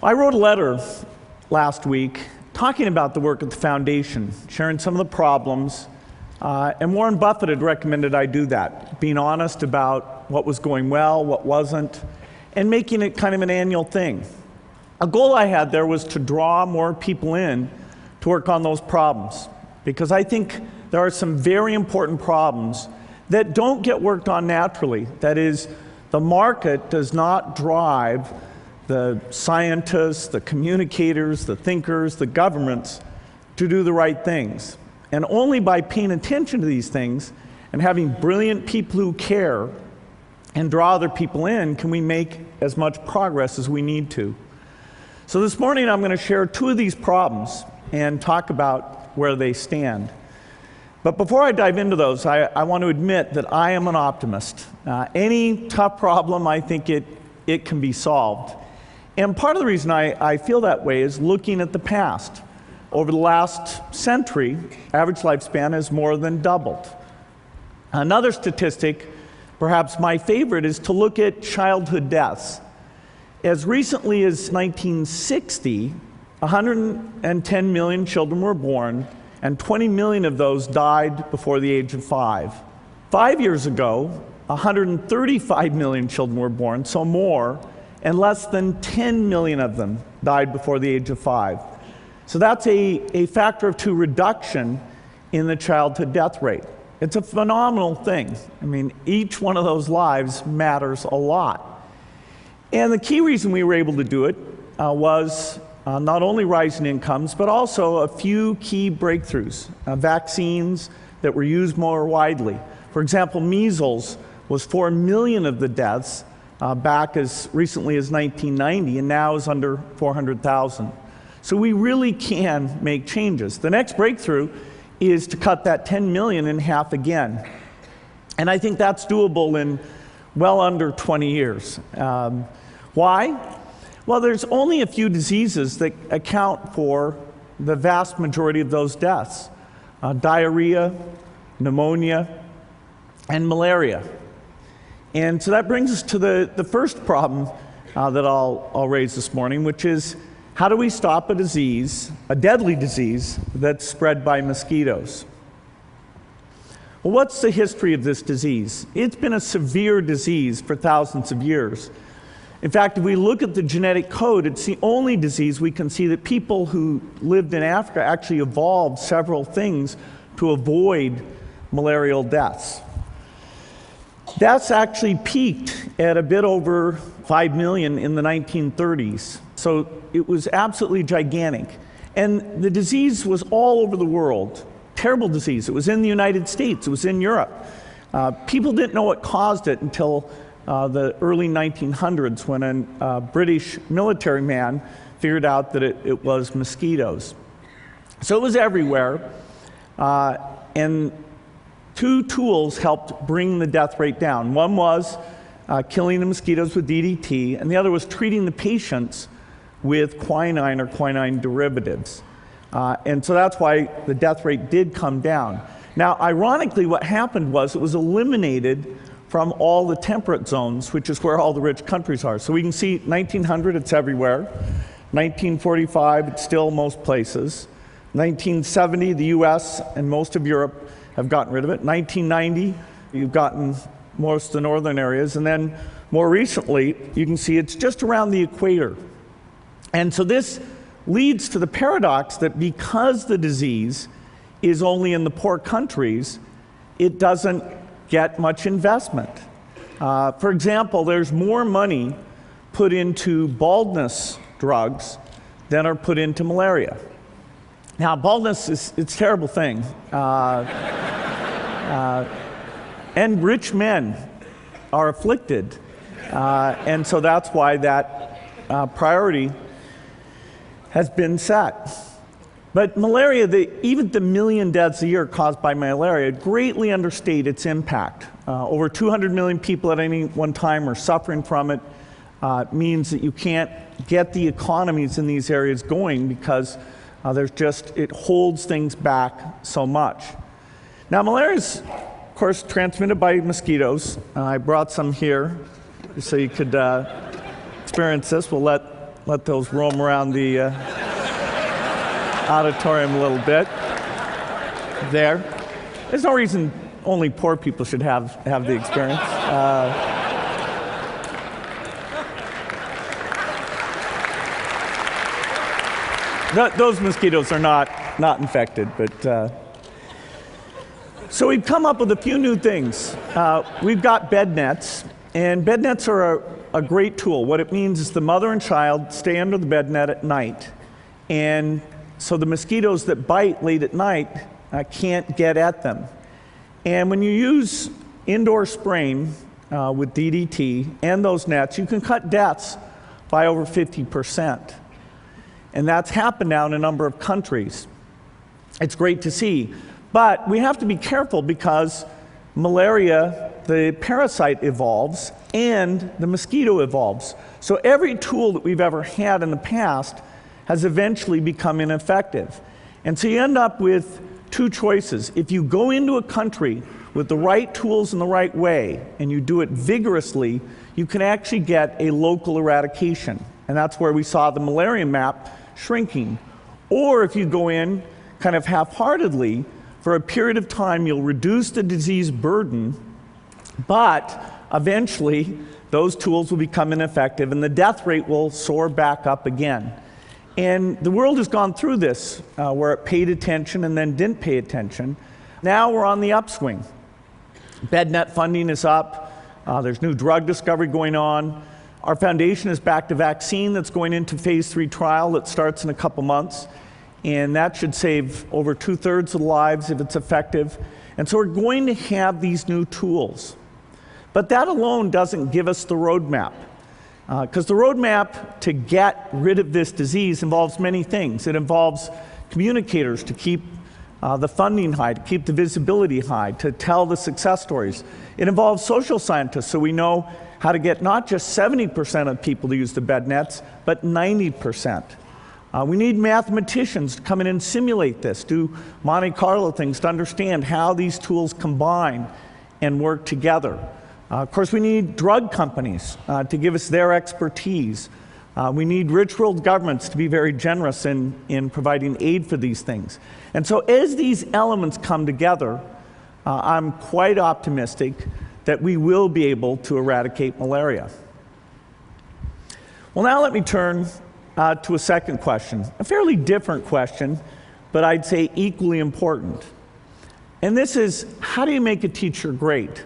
I wrote a letter last week talking about the work at the foundation, sharing some of the problems, and Warren Buffett had recommended I do that, being honest about what was going well, what wasn't, and making it kind of an annual thing. A goal I had there was to draw more people in to work on those problems, because I think there are some very important problems that don't get worked on naturally. That is, the market does not drive the scientists, the communicators, the thinkers, the governments to do the right things. And only by paying attention to these things and having brilliant people who care and draw other people in can we make as much progress as we need to. So this morning I'm going to share two of these problems and talk about where they stand. But before I dive into those, I want to admit that I am an optimist. Any tough problem, I think it can be solved. And part of the reason I feel that way is looking at the past. Over the last century, average lifespan has more than doubled. Another statistic, perhaps my favorite, is to look at childhood deaths. As recently as 1960, 110 million children were born, and 20 million of those died before the age of 5. 5 years ago, 135 million children were born, so more, and less than 10 million of them died before the age of 5. So that's a factor of 2 reduction in the childhood death rate. It's a phenomenal thing. I mean, each one of those lives matters a lot. And the key reason we were able to do it was not only rising incomes, but also a few key breakthroughs, vaccines that were used more widely. For example, measles was 4 million of the deaths back as recently as 1990, and now is under 400,000. So we really can make changes. The next breakthrough is to cut that 10 million in half again. And I think that's doable in well under 20 years. Why? Well, there's only a few diseases that account for the vast majority of those deaths. Diarrhea, pneumonia, and malaria. And so that brings us to the first problem that I'll raise this morning, which is how do we stop a disease, a deadly disease, that's spread by mosquitoes? Well, what's the history of this disease? It's been a severe disease for thousands of years. In fact, if we look at the genetic code, it's the only disease we can see that people who lived in Africa actually evolved several things to avoid malarial deaths. Deaths actually peaked at a bit over 5 million in the 1930s. So it was absolutely gigantic. And the disease was all over the world. Terrible disease. It was in the United States. It was in Europe. People didn't know what caused it until the early 1900s when a British military man figured out that it was mosquitoes. So it was everywhere. And 2 tools helped bring the death rate down. One was killing the mosquitoes with DDT, and the other was treating the patients with quinine or quinine derivatives. And so that's why the death rate did come down. Now, ironically, what happened was it was eliminated from all the temperate zones, which is where all the rich countries are. So we can see 1900, it's everywhere. 1945, it's still most places. 1970, the US and most of Europe have gotten rid of it. 1990, you've gotten most of the northern areas. And then more recently, you can see it's just around the equator. And so this leads to the paradox that because the disease is only in the poor countries, it doesn't get much investment. For example, there's more money put into baldness drugs than are put into malaria. Now, baldness it's a terrible thing. And rich men are afflicted. And so that's why that priority has been set. But malaria, even the million deaths a year caused by malaria greatly understate its impact. Over 200 million people at any one time are suffering from it. Means that you can't get the economies in these areas going because it holds things back so much. Now, malaria is, of course, transmitted by mosquitoes. I brought some here so you could experience this. We'll let let those roam around the auditorium a little bit. There. There's no reason only poor people should have the experience. Those mosquitoes are not infected, but so we've come up with a few new things. We've got bed nets, and bed nets are a great tool. What it means is the mother and child stay under the bed net at night, and so the mosquitoes that bite late at night can't get at them. And when you use indoor spraying with DDT and those nets, you can cut deaths by over 50%. And that's happened now in a number of countries. It's great to see. But we have to be careful because malaria, the parasite, evolves and the mosquito evolves. So every tool that we've ever had in the past has eventually become ineffective. And so you end up with two choices. If you go into a country with the right tools in the right way and you do it vigorously, you can actually get a local eradication. And that's where we saw the malaria map shrinking. Or if you go in kind of half-heartedly, for a period of time you'll reduce the disease burden, but eventually those tools will become ineffective and the death rate will soar back up again. And the world has gone through this, where it paid attention and then didn't pay attention. Now we're on the upswing. Bed net funding is up. There's new drug discovery going on. Our foundation has backed a vaccine that's going into phase 3 trial that starts in a couple months. And that should save over 2/3 of the lives if it's effective. And so we're going to have these new tools. But that alone doesn't give us the roadmap. Because the roadmap to get rid of this disease involves many things. It involves communicators to keep the funding high, to keep the visibility high, to tell the success stories. It involves social scientists, so we know how to get not just 70% of people to use the bed nets, but 90%. We need mathematicians to come in and simulate this, do Monte Carlo things to understand how these tools combine and work together. Of course, we need drug companies to give us their expertise. We need rich world governments to be very generous in providing aid for these things. And so as these elements come together, I'm quite optimistic that we will be able to eradicate malaria. Well, now let me turn to a second question, a fairly different question, but I'd say equally important. And this is, how do you make a teacher great?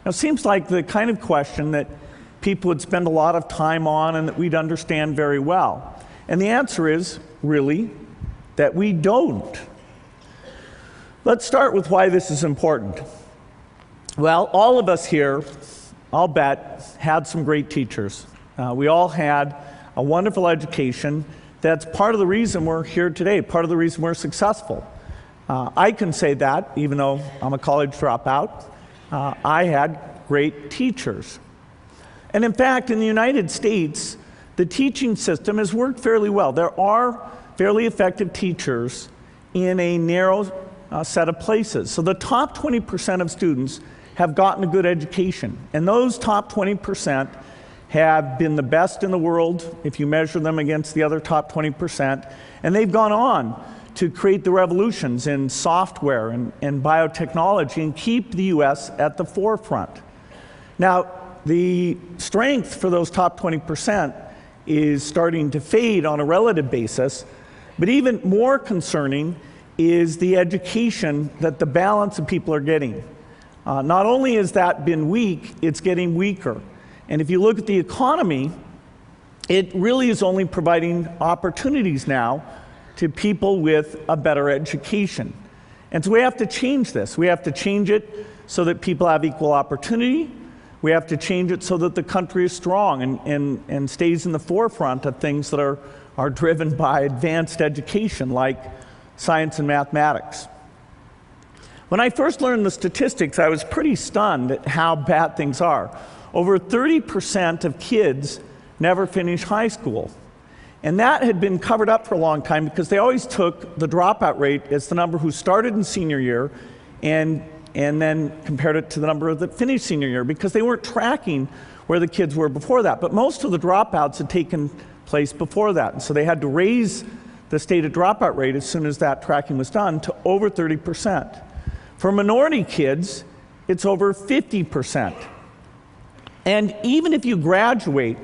Now, it seems like the kind of question that people would spend a lot of time on and that we'd understand very well. And the answer is, really, that we don't. Let's start with why this is important. Well, all of us here, I'll bet, had some great teachers. We all had a wonderful education. That's part of the reason we're here today, part of the reason we're successful. I can say that, even though I'm a college dropout. I had great teachers. And in fact, in the United States, the teaching system has worked fairly well. There are fairly effective teachers in a narrow set of places. So the top 20% of students have gotten a good education. And those top 20% have been the best in the world if you measure them against the other top 20%. And they've gone on to create the revolutions in software and biotechnology and keep the US at the forefront. Now, the strength for those top 20% is starting to fade on a relative basis, but even more concerning is the education that the balance of people are getting. Not only has that been weak, it's getting weaker. And if you look at the economy, it really is only providing opportunities now to people with a better education. And so we have to change this. We have to change it so that people have equal opportunity. We have to change it so that the country is strong and stays in the forefront of things that are driven by advanced education, like science and mathematics. When I first learned the statistics, I was pretty stunned at how bad things are. Over 30% of kids never finish high school. And that had been covered up for a long time because they always took the dropout rate as the number who started in senior year and then compared it to the number that finished senior year because they weren't tracking where the kids were before that. But most of the dropouts had taken place before that. And so they had to raise the stated dropout rate as soon as that tracking was done to over 30%. For minority kids, it's over 50%. And even if you graduate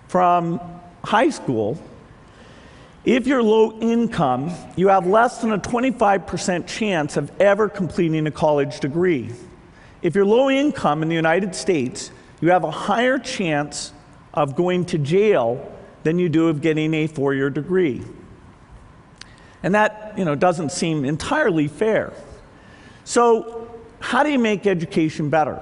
from high school, if you're low income, you have less than a 25% chance of ever completing a college degree. If you're low income in the United States, you have a higher chance of going to jail than you do of getting a four-year degree. And that, doesn't seem entirely fair. So how do you make education better?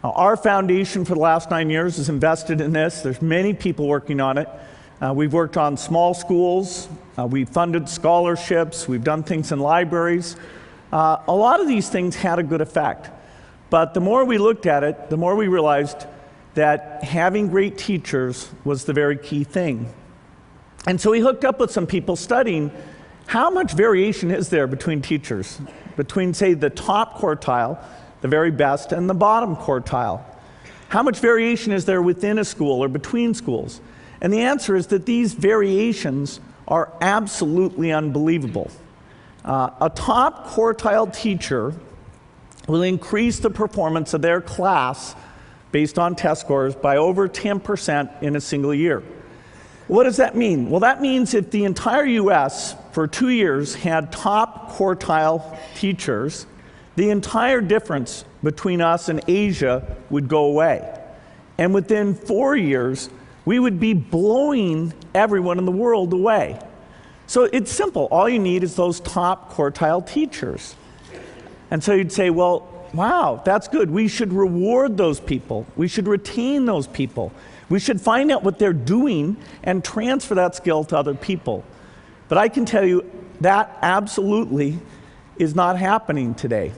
Our foundation for the last 9 years has invested in this. There's many people working on it. We've worked on small schools. We've funded scholarships. We've done things in libraries. A lot of these things had a good effect. But the more we looked at it, the more we realized that having great teachers was the very key thing. And so we hooked up with some people studying how much variation is there between teachers, between, say, the top quartile, the very best, and the bottom quartile. How much variation is there within a school or between schools? And the answer is that these variations are absolutely unbelievable. A top quartile teacher will increase the performance of their class based on test scores by over 10% in a single year. What does that mean? Well, that means if the entire US for 2 years had top quartile teachers, the entire difference between us and Asia would go away. And within 4 years, we would be blowing everyone in the world away. So it's simple. All you need is those top quartile teachers. And so you'd say, well, wow, that's good. We should reward those people. We should retain those people. We should find out what they're doing and transfer that skill to other people. But I can tell you that absolutely is not happening today.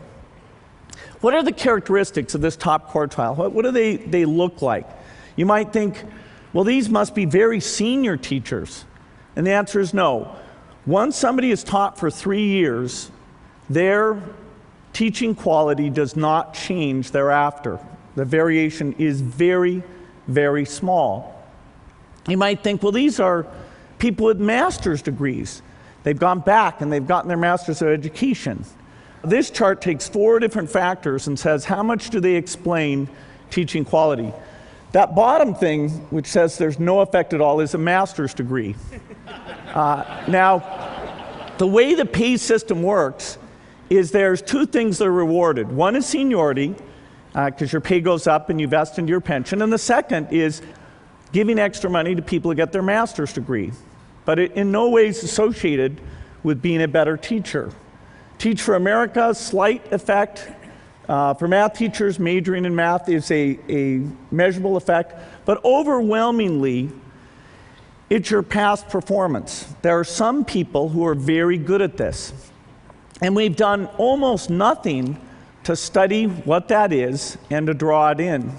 What are the characteristics of this top quartile? What do they look like? You might think, well, these must be very senior teachers. And the answer is no. Once somebody is taught for 3 years, their teaching quality does not change thereafter. The variation is very, very small. You might think, well, these are people with master's degrees. They've gone back and they've gotten their master's of education. This chart takes 4 different factors and says, how much do they explain teaching quality? That bottom thing, which says there's no effect at all, is a master's degree. Now, the way the pay system works is there's 2 things that are rewarded. One is seniority, because your pay goes up and you vest into your pension. And the second is giving extra money to people who get their master's degree. But it in no way is associated with being a better teacher. Teach for America, slight effect. For math teachers, majoring in math is a measurable effect. But overwhelmingly, it's your past performance. There are some people who are very good at this. And we've done almost nothing to study what that is and to draw it in,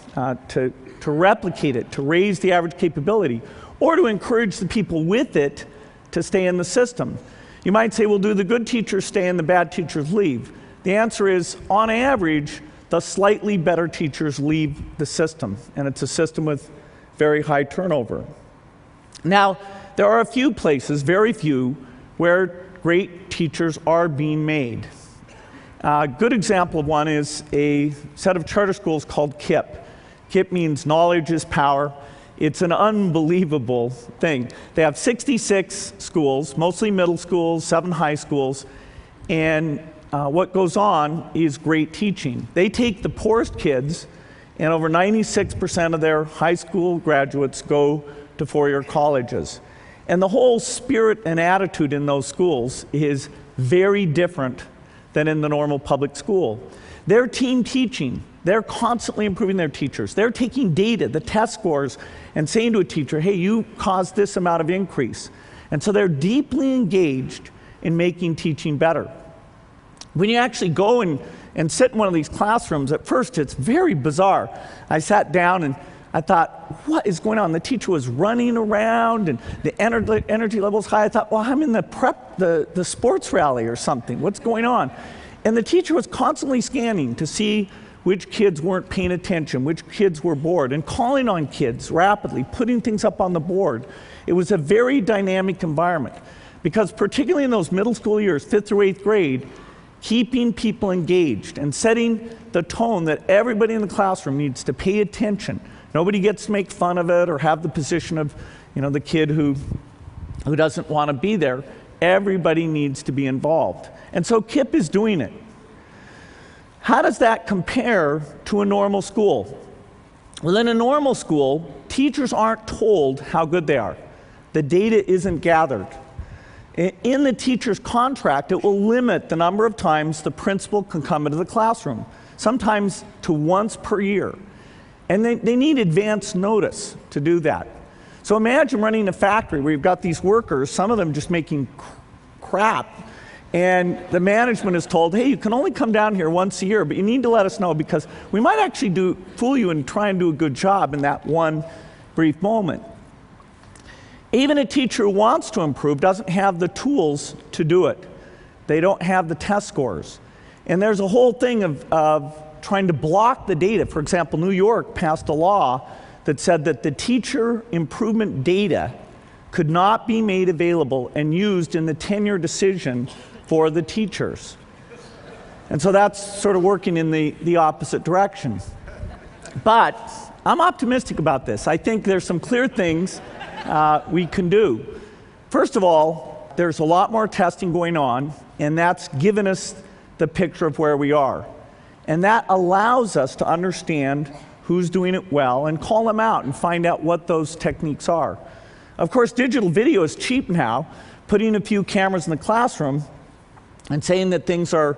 to replicate it, to raise the average capability, or to encourage the people with it to stay in the system. You might say, well, do the good teachers stay and the bad teachers leave? The answer is, on average, the slightly better teachers leave the system, and it's a system with very high turnover. Now, there are a few places, very few, where great teachers are being made. A good example of one is a set of charter schools called KIPP. KIPP means knowledge is power. It's an unbelievable thing. They have 66 schools, mostly middle schools, 7 high schools, and what goes on is great teaching. They take the poorest kids, and over 96% of their high school graduates go to 4-year colleges. And the whole spirit and attitude in those schools is very different than in the normal public school. They're team teaching. They're constantly improving their teachers. They're taking data, the test scores, and saying to a teacher, hey, you caused this amount of increase. And so they're deeply engaged in making teaching better. When you actually go and sit in one of these classrooms, at first it's very bizarre. I sat down and I thought, what is going on? The teacher was running around and the energy level's high. I thought, well, I'm in the sports rally or something. What's going on? And the teacher was constantly scanning to see which kids weren't paying attention, which kids were bored, and calling on kids rapidly, putting things up on the board. It was a very dynamic environment because particularly in those middle school years, 5th through 8th grade, keeping people engaged and setting the tone that everybody in the classroom needs to pay attention. Nobody gets to make fun of it or have the position of, the kid who doesn't want to be there. Everybody needs to be involved. And so KIPP is doing it. How does that compare to a normal school? Well, in a normal school, teachers aren't told how good they are. The data isn't gathered. In the teacher's contract, it will limit the number of times the principal can come into the classroom, sometimes to once per year. And they need advance notice to do that. So imagine running a factory where you've got these workers, some of them just making crap, and the management is told, hey, you can only come down here once a year, but you need to let us know because we might actually fool you and try and do a good job in that one brief moment. Even a teacher who wants to improve doesn't have the tools to do it. They don't have the test scores. And there's a whole thing of trying to block the data. For example, New York passed a law that said that the teacher improvement data could not be made available and used in the tenure decision for the teachers. And so that's sort of working in the opposite direction. But I'm optimistic about this. I think there's some clear things we can do. First of all, there's a lot more testing going on, and that's given us the picture of where we are. And that allows us to understand who's doing it well and call them out and find out what those techniques are. Of course, digital video is cheap now. Putting a few cameras in the classroom and saying that things are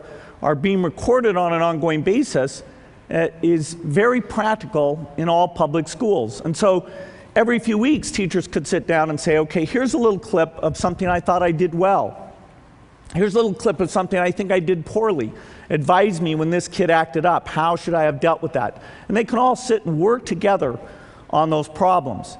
being recorded on an ongoing basis is very practical in all public schools. And so every few weeks, teachers could sit down and say, okay, here's a little clip of something I thought I did well. Here's a little clip of something I think I did poorly. Advise me when this kid acted up. How should I have dealt with that? And they can all sit and work together on those problems.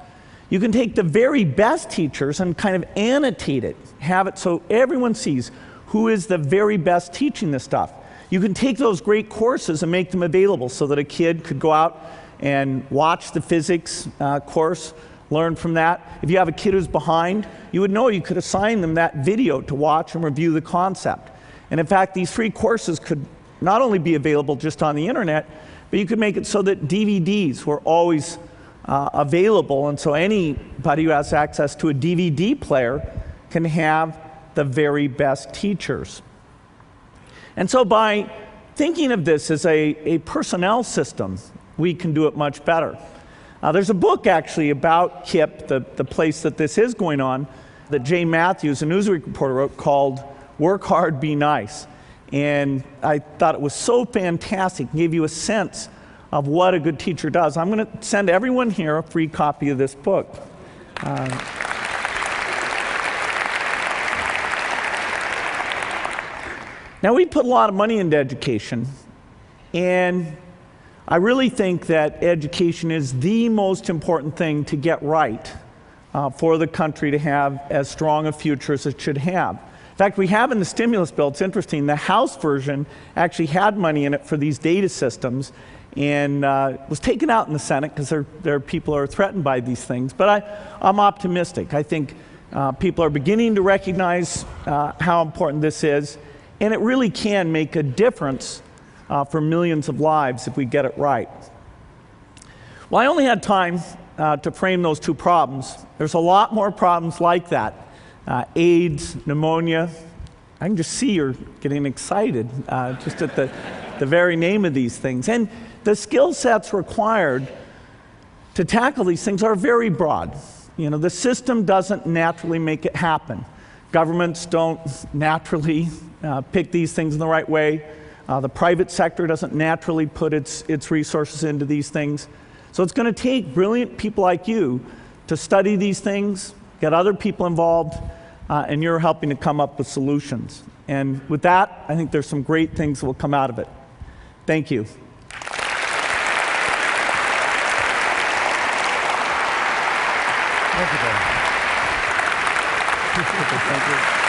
You can take the very best teachers and kind of annotate it, have it so everyone sees who is the very best teaching this stuff. You can take those great courses and make them available so that a kid could go out and watch the physics course, learn from that. If you have a kid who's behind, you would know you could assign them that video to watch and review the concept. And in fact, these free courses could not only be available just on the internet, but you could make it so that DVDs were always available, and so anybody who has access to a DVD player can have the very best teachers. And so by thinking of this as a personnel system, we can do it much better. There's a book actually about KIPP, the place that this is going on, that Jay Matthews, a Newsweek reporter, wrote called Work Hard, Be Nice. And I thought it was so fantastic, it gave you a sense of what a good teacher does. I'm going to send everyone here a free copy of this book. Now, we put a lot of money into education, and I really think that education is the most important thing to get right for the country to have as strong a future as it should have. In fact, we have in the stimulus bill, it's interesting, the House version actually had money in it for these data systems, and was taken out in the Senate because there are people who are threatened by these things. But I'm optimistic. I think people are beginning to recognize how important this is, and it really can make a difference for millions of lives if we get it right. Well, I only had time to frame those two problems. There's a lot more problems like that. AIDS, pneumonia. I can just see you're getting excited just at the very name of these things. And the skill sets required to tackle these things are very broad. The system doesn't naturally make it happen. Governments don't naturally pick these things in the right way. The private sector doesn't naturally put its resources into these things. So it's going to take brilliant people like you to study these things, get other people involved, and you're helping to come up with solutions. And with that, I think there's some great things that will come out of it. Thank you. Thank you.